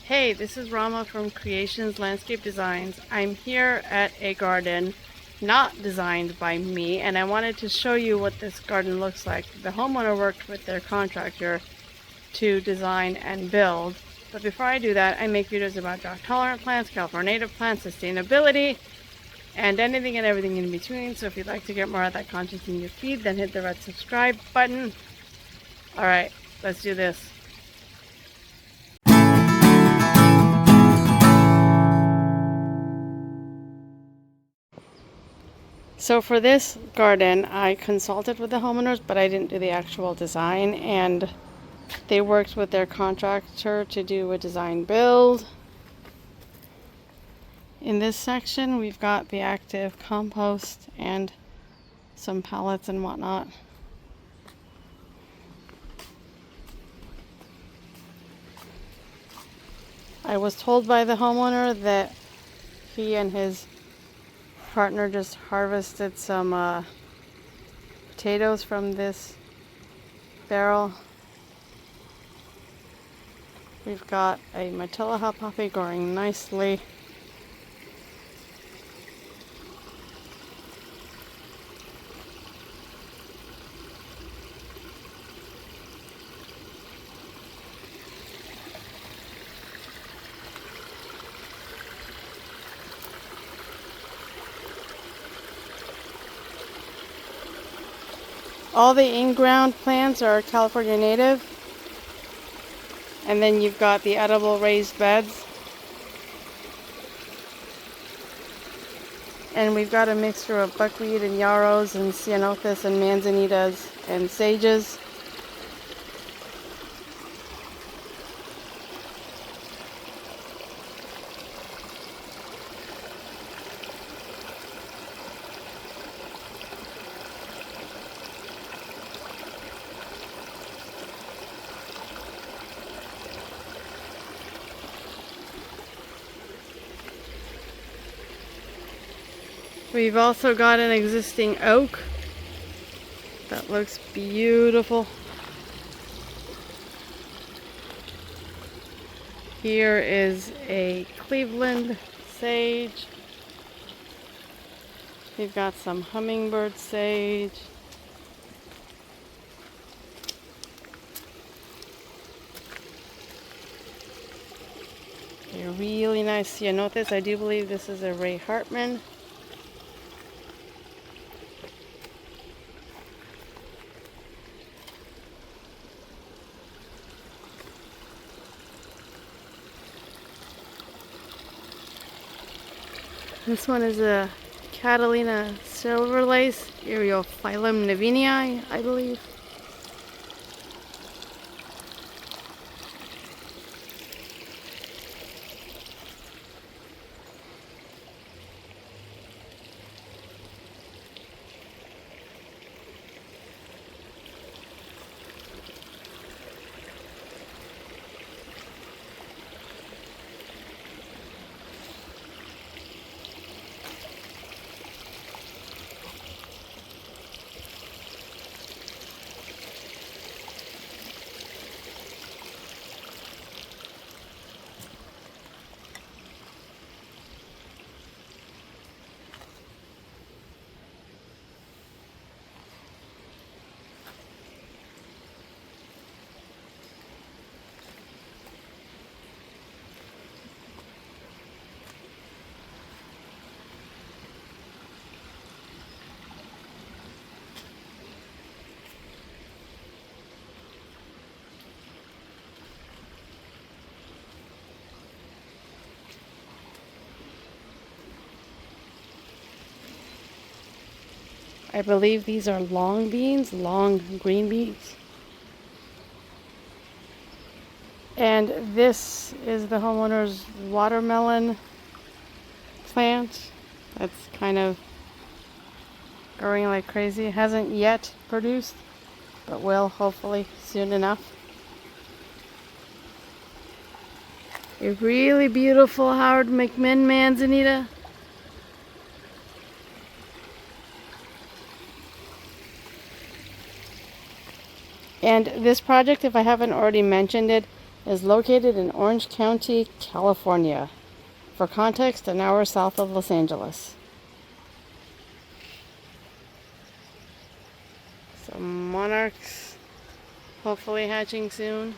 Hey, this is Rama from Creations Landscape Designs. I'm here at a garden not designed by me, and I wanted to show you what this garden looks like. The homeowner worked with their contractor to design and build. But before I do that, I make videos about drought-tolerant plants, California native plants, sustainability, and anything and everything in between. So if you'd like to get more of that content in your feed, then hit the red subscribe button. Alright, let's do this. So for this garden, I consulted with the homeowners, but I didn't do the actual design, and they worked with their contractor to do a design build. In this section, we've got the active compost and some pallets and whatnot. I was told by the homeowner that he and his partner just harvested some potatoes from this barrel. We've got a Matilla hot poppy growing nicely. All the in-ground plants are California native. And then you've got the edible raised beds. And we've got a mixture of buckwheat and yarrows and ceanothus and manzanitas and sages. We've also got an existing oak that looks beautiful. Here is a Cleveland sage. We've got some hummingbird sage. A really nice ceanothus. I do believe this is a Ray Hartman. This one is a Catalina silverlace, Eriophyllum navinii, I believe. I believe these are long beans, long green beans. And this is the homeowner's watermelon plant. That's kind of growing like crazy. It hasn't yet produced, but will hopefully soon enough. A really beautiful Howard McMinn manzanita. And this project, if I haven't already mentioned it, is located in Orange County, California. For context, an hour south of Los Angeles. So monarchs hopefully hatching soon.